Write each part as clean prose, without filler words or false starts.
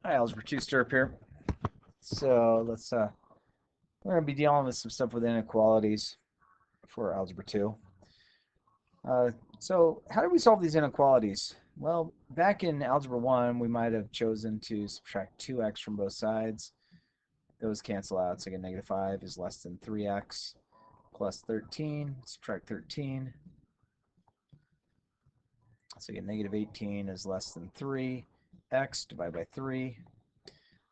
Hi, Algebra 2 Stirrup here. So we're going to be dealing with some stuff with inequalities for Algebra 2. Uh, so how do we solve these inequalities? Well, back in Algebra 1, we might have chosen to subtract 2x from both sides. Those cancel out, so I get negative 5 is less than 3x plus 13. Subtract 13. So I get negative 18 is less than 3x divided by 3.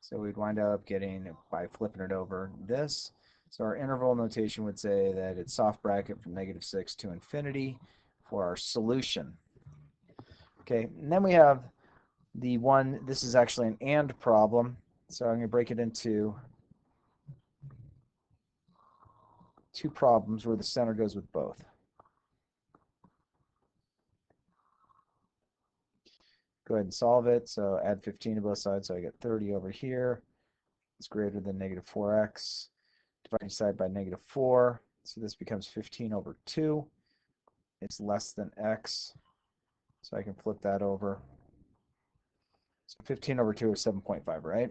So we'd wind up getting, by flipping it over, this. So our interval notation would say that it's soft bracket from negative 6 to infinity for our solution. Okay, and then we have the one, this is actually an and problem. So I'm going to break it into two problems where the center goes with both. Go ahead and solve it. So add 15 to both sides, so I get 30 over here. It's greater than negative 4x. Divide each side by negative 4. So this becomes 15 over 2. It's less than x. So I can flip that over. So 15 over 2 is 7.5, right?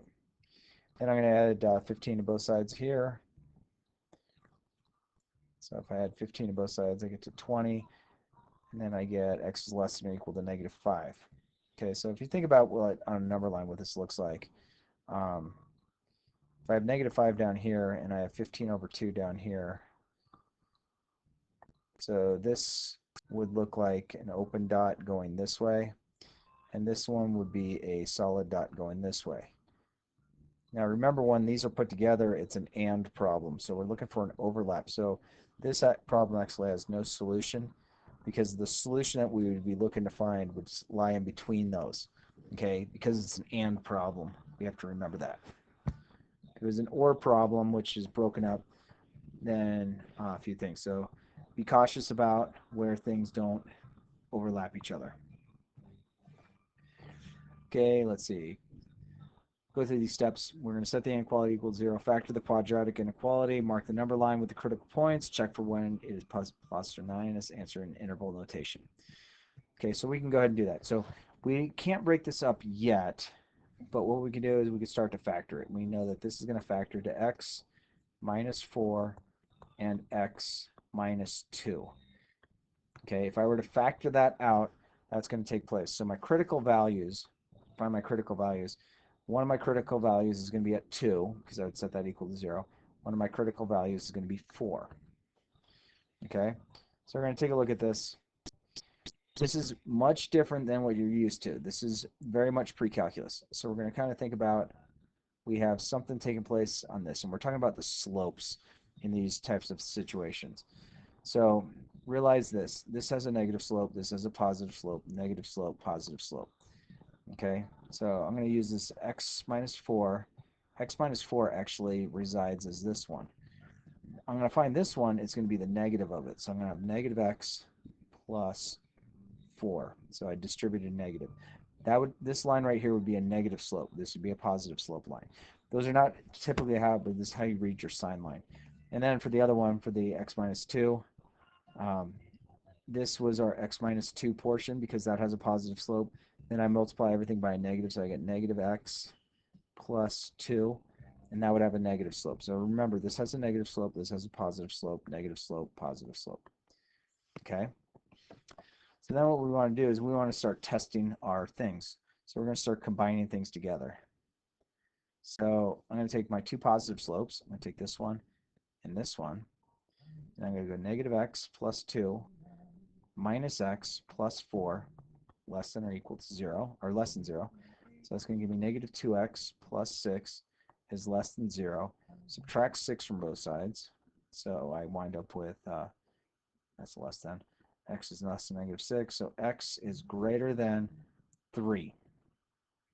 And I'm going to add 15 to both sides here. So if I add 15 to both sides, I get to 20. And then I get x is less than or equal to negative 5. Okay, so if you think about what on a number line what this looks like, if I have negative 5 down here and I have 15 over 2 down here, so this would look like an open dot going this way, and this one would be a solid dot going this way. Now remember, when these are put together, it's an and problem, so we're looking for an overlap. So this problem actually has no solution, because the solution that we would be looking to find would lie in between those. Okay, because it's an and problem, we have to remember that. If it was an or problem, which is broken up, then a few things. So be cautious about where things don't overlap each other. Okay, let's see. Go through these steps. We're going to set the inequality equal to 0, factor the quadratic inequality, mark the number line with the critical points, check for when it is plus or minus, answer in interval notation. Okay, so we can go ahead and do that. So we can't break this up yet, but what we can do is we can start to factor it. We know that this is going to factor to x minus 4 and x minus 2. Okay, if I were to factor that out, that's going to take place. So my critical values, find my critical values. One of my critical values is going to be at 2, because I would set that equal to 0. One of my critical values is going to be 4. Okay, so we're going to take a look at this. This is much different than what you're used to. This is very much pre-calculus. So we're going to kind of think about, we have something taking place on this, and we're talking about the slopes in these types of situations. So realize this. This has a negative slope. This has a positive slope. Negative slope, positive slope. Okay, so I'm going to use this x minus 4. X minus 4 actually resides as this one. I'm going to find this one. It's going to be the negative of it. So I'm going to have negative x plus 4. So I distributed negative. This line right here would be a negative slope. This would be a positive slope line. Those are not typically how, but this is how you read your sign line. And then for the other one, for the x minus 2, this was our x minus 2 portion, because that has a positive slope. Then I multiply everything by a negative, so I get negative x plus 2, and that would have a negative slope. So remember, this has a negative slope, this has a positive slope, negative slope, positive slope. Okay? So then what we want to do is we want to start testing our things. So we're going to start combining things together. So I'm going to take my two positive slopes. I'm going to take this one and this one. And I'm going to go negative x plus 2 minus x plus 4 less than or equal to 0, or less than 0. So that's going to give me negative 2x plus 6 is less than 0. Subtract 6 from both sides. So I wind up with, that's less than, x is less than negative 6. So x is greater than 3.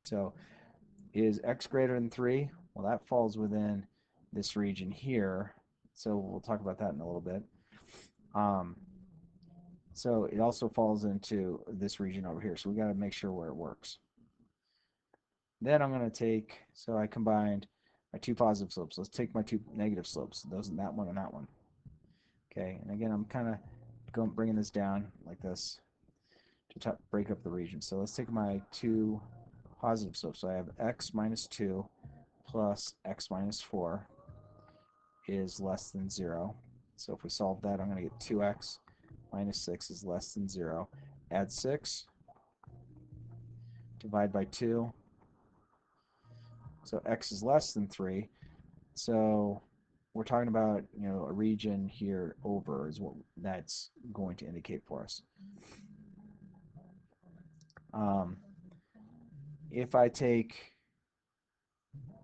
So is x greater than 3? Well, that falls within this region here. So we'll talk about that in a little bit. So it also falls into this region over here. So we got to make sure where it works. Then I'm going to take, so I combined my two positive slopes. Let's take my two negative slopes. Those, that one and that one. Okay, and again, I'm kind of bringing this down like this to break up the region. So let's take my two positive slope. So I have x minus 2 plus x minus 4 is less than 0. So if we solve that, I'm going to get 2x minus 6 is less than 0. Add 6, divide by 2. So x is less than 3. So we're talking about, a region here over is what that's going to indicate for us. If I take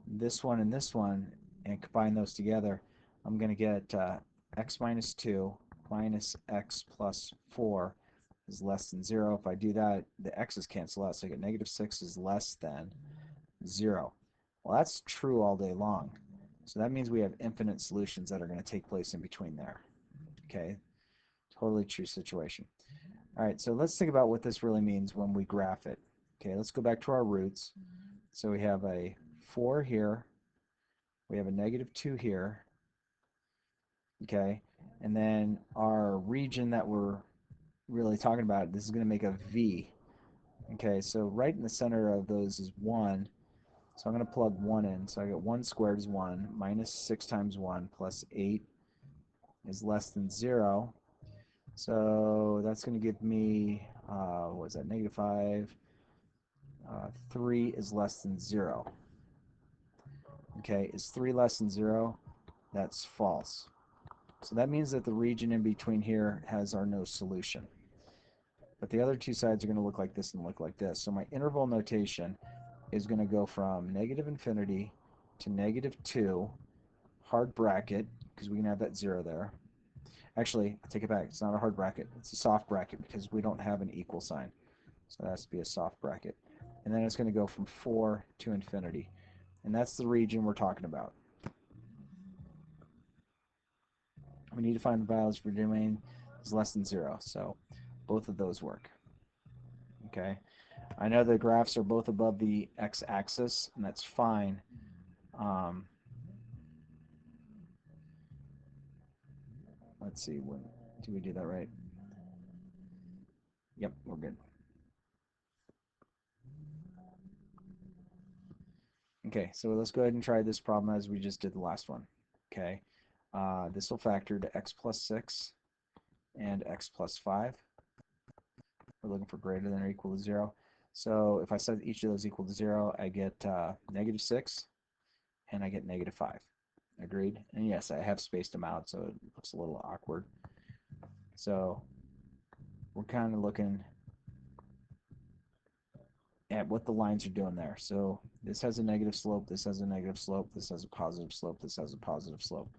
this one and combine those together, I'm going to get x minus 2 minus x plus 4 is less than 0. If I do that, the x's cancel out, so I get negative 6 is less than 0. Well, that's true all day long. So that means we have infinite solutions that are going to take place in between there. Okay, totally true situation. All right, so let's think about what this really means when we graph it. Okay, let's go back to our roots. So we have a 4 here. We have a negative 2 here. Okay, and then our region that we're really talking about, this is going to make a V. Okay, so right in the center of those is 1. So I'm going to plug 1 in. So I get 1 squared is 1, minus 6 times 1 plus 8 is less than 0. So that's going to give me, what is that, negative 5. 3 is less than 0. Okay, is 3 less than 0? That's false. So that means that the region in between here has our no solution. But the other two sides are going to look like this and look like this. So my interval notation is going to go from negative infinity to negative 2, hard bracket, because we can have that 0 there. Actually, I take it back. It's not a hard bracket. It's a soft bracket because we don't have an equal sign. So that has to be a soft bracket. And then it's going to go from 4 to infinity. And that's the region we're talking about. We need to find the values for domain is less than 0. So both of those work. Okay. I know the graphs are both above the x-axis, and that's fine. Let's see. Did we do that right? Yep, we're good. Okay, so let's go ahead and try this problem as we just did the last one. Okay, this will factor to x plus 6 and x plus 5. We're looking for greater than or equal to 0. So if I set each of those equal to 0, I get negative 6 and I get negative 5. Agreed? And yes, I have spaced them out, so it looks a little awkward. So we're kind of looking at what the lines are doing there. So this has a negative slope, this has a negative slope, this has a positive slope, this has a positive slope.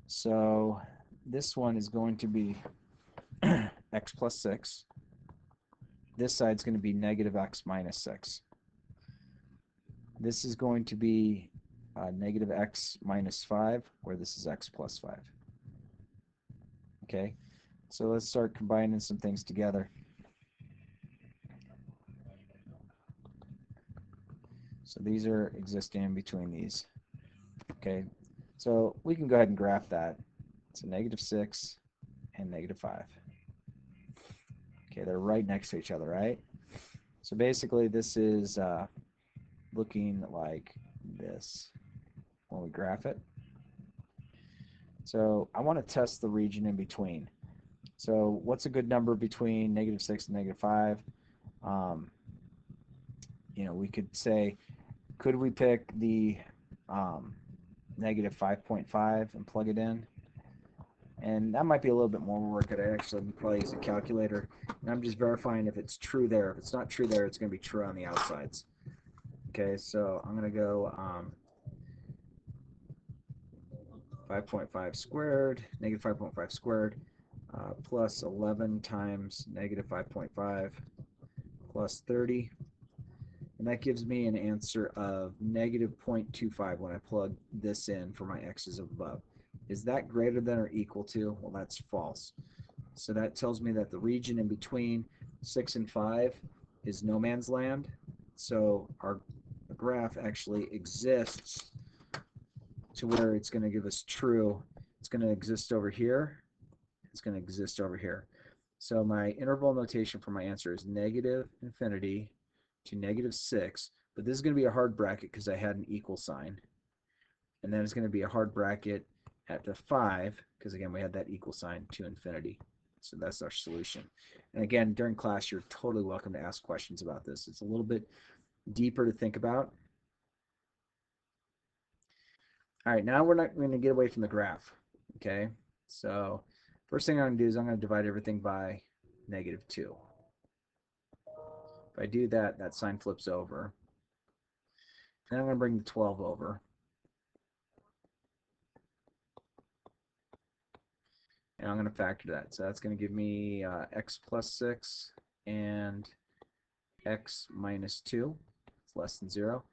So this one is going to be x plus 6. This side's going to be negative x minus 6. This is going to be negative x minus 5, where this is x plus 5. Okay, so let's start combining some things together. So these are existing in between these. Okay, so we can go ahead and graph that. So negative 6 and negative 5. Okay, they're right next to each other, right? So basically this is looking like this when we graph it. So I want to test the region in between. So what's a good number between negative 6 and negative 5? We could say, could we pick the negative 5.5 and plug it in? And that might be a little bit more work. I'd actually probably use a calculator. And I'm just verifying if it's true there. If it's not true there, it's going to be true on the outsides. Okay, so I'm going to go 5.5 squared, negative 5.5 squared, plus 11 times negative 5.5 plus 30. And that gives me an answer of negative 0.25 when I plug this in for my x's above. Is that greater than or equal to? Well, that's false. So that tells me that the region in between 6 and 5 is no man's land. So our graph actually exists to where it's going to give us true. It's going to exist over here. It's going to exist over here. So my interval notation for my answer is negative infinity to negative 6, but this is going to be a hard bracket because I had an equal sign. And then it's going to be a hard bracket at the 5 because, again, we had that equal sign to infinity. So that's our solution. And again, during class, you're totally welcome to ask questions about this. It's a little bit deeper to think about. All right, now we're not going to get away from the graph. Okay, so first thing I'm going to do is I'm going to divide everything by -2. If I do that, that sign flips over. And I'm going to bring the 12 over. And I'm going to factor that. So that's going to give me x plus 6 and x minus 2. It's less than 0.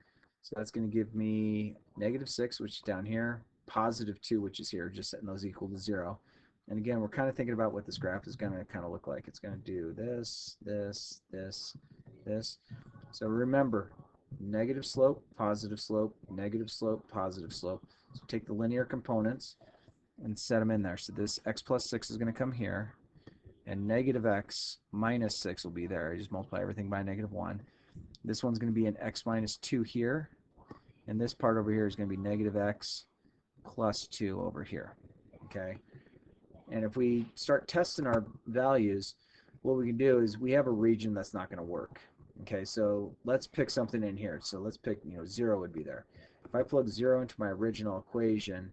So that's going to give me -6, which is down here, +2, which is here, just setting those equal to 0. And again, we're kind of thinking about what this graph is going to kind of look like. It's going to do this, this, this, this. So remember, negative slope, positive slope, negative slope, positive slope. So take the linear components and set them in there. So this x plus 6 is going to come here, and negative x minus 6 will be there. I just multiply everything by -1. This one's going to be an x minus 2 here, and this part over here is going to be negative x plus 2 over here. Okay, and if we start testing our values, what we can do is we have a region that's not going to work. Okay, so let's pick something in here. So let's pick, 0 would be there. If I plug 0 into my original equation,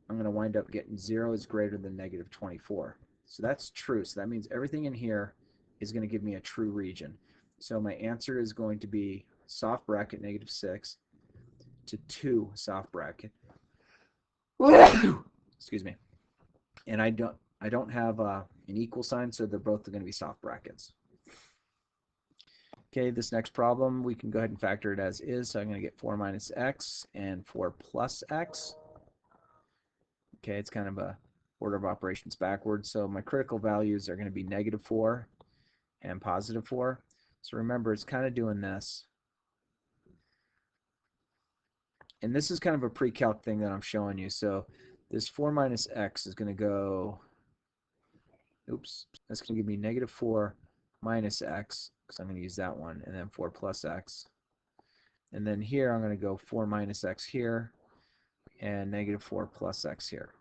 I'm going to wind up getting 0 is greater than -24. So that's true. So that means everything in here is going to give me a true region. So my answer is going to be soft bracket -6 to 2 soft bracket. Excuse me. And I don't have an equal sign, so they're both going to be soft brackets. Okay, this next problem, we can go ahead and factor it as is. So I'm going to get 4 minus x and 4 plus x. Okay, it's kind of a order of operations backwards. So my critical values are going to be -4 and +4. So remember, it's kind of doing this. And this is kind of a pre-calc thing that I'm showing you. So this 4 minus x is going to go, oops, that's going to give me -4 minus x, because I'm going to use that one, and then 4 plus x. And then here I'm going to go 4 minus x here, and -4 plus x here.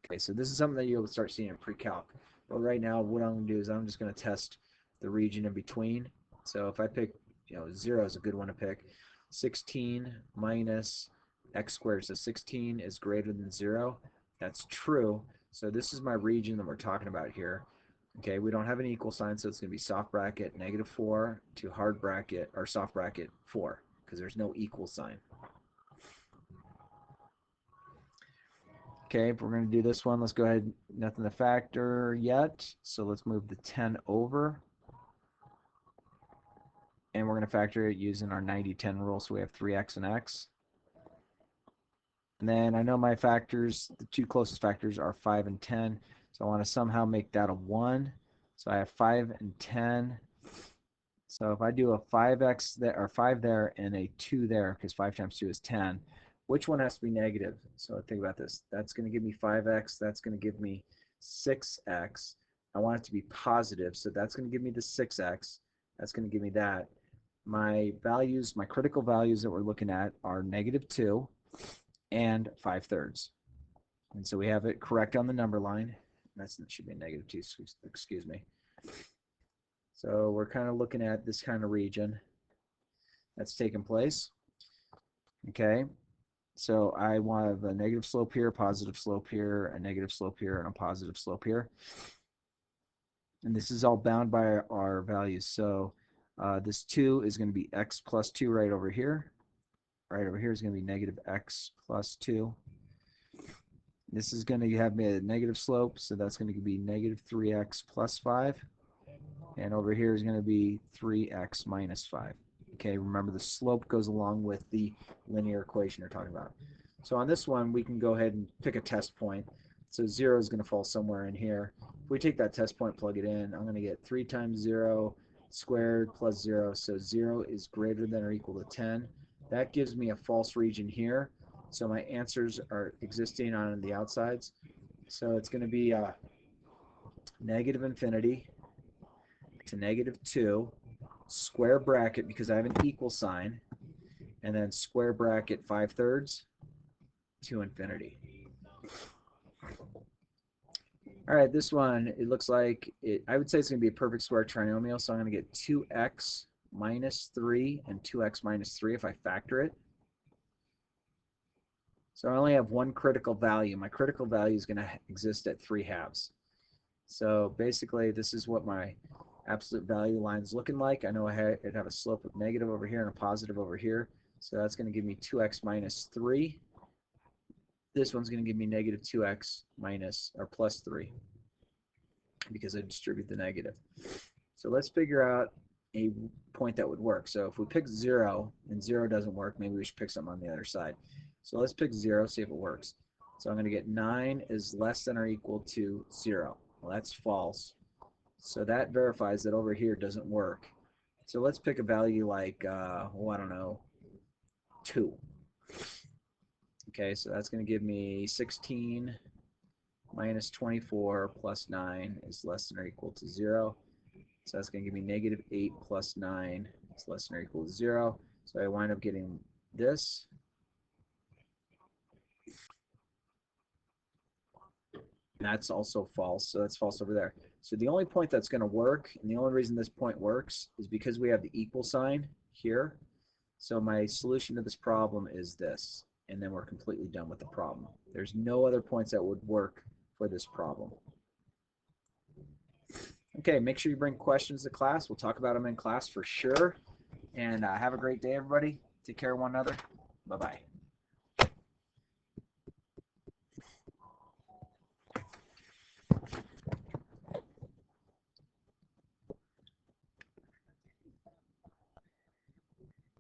Okay, so this is something that you'll start seeing in pre-calc. But right now, what I'm going to do is I'm just going to test the region in between. So if I pick, 0 is a good one to pick. 16 minus x squared. So 16 is greater than 0. That's true. So this is my region that we're talking about here. Okay, we don't have an equal sign, so it's going to be soft bracket -4 to hard bracket, or soft bracket 4, because there's no equal sign. Okay, if we're going to do this one, let's go ahead, nothing to factor yet, so let's move the 10 over. And we're going to factor it using our 90-10 rule, so we have 3x and x. And then I know my factors, the two closest factors are 5 and 10, so I want to somehow make that a 1. So I have 5 and 10. So if I do a 5x there, or 5 there, and a 2 there, because 5 times 2 is 10, which one has to be negative? So think about this. That's going to give me 5x. That's going to give me 6x. I want it to be positive, so that's going to give me the 6x. That's going to give me that. My values, my critical values that we're looking at are -2 and 5/3. And so we have it correct on the number line. That should be -2, excuse me. So we're kind of looking at this kind of region that's taking place. Okay, so I want a negative slope here, positive slope here, a negative slope here, and a positive slope here. And this is all bound by our values. So this 2 is going to be x plus 2 right over here. Right over here is going to be -x plus 2. This is going to have a negative slope, so that's going to be -3x plus 5. And over here is going to be 3x minus 5. Okay, remember the slope goes along with the linear equation you're talking about. So on this one, we can go ahead and pick a test point. So 0 is going to fall somewhere in here. If we take that test point, plug it in, I'm going to get 3 times 0 squared plus 0. So 0 is greater than or equal to 10. That gives me a false region here. So my answers are existing on the outsides. So it's going to be negative infinity to -2. square bracket, because I have an equal sign, and then square bracket 5/3 to infinity. All right, this one, it looks like, I would say it's going to be a perfect square trinomial, so I'm going to get 2x minus 3 and 2x minus 3 if I factor it. So I only have one critical value. My critical value is going to exist at 3/2. So basically, this is what my absolute value line is looking like. I know it'd have a slope of negative over here and a positive over here. So that's going to give me 2x minus 3. This one's going to give me negative 2x minus or plus 3 because I distribute the negative. So let's figure out a point that would work. So if we pick 0 and 0 doesn't work, maybe we should pick something on the other side. So let's pick 0, see if it works. So I'm going to get 9 is less than or equal to 0. Well, that's false. So that verifies that over here doesn't work. So let's pick a value like, well, I don't know, 2. Okay, so that's going to give me 16 minus 24 plus 9 is less than or equal to 0. So that's going to give me negative 8 plus 9 is less than or equal to 0. So I wind up getting this. And that's also false, so that's false over there. So the only point that's going to work, and the only reason this point works, is because we have the equal sign here. So my solution to this problem is this, and then we're completely done with the problem. There's no other points that would work for this problem. Okay, make sure you bring questions to class. We'll talk about them in class for sure. And have a great day, everybody. Take care of one another. Bye-bye.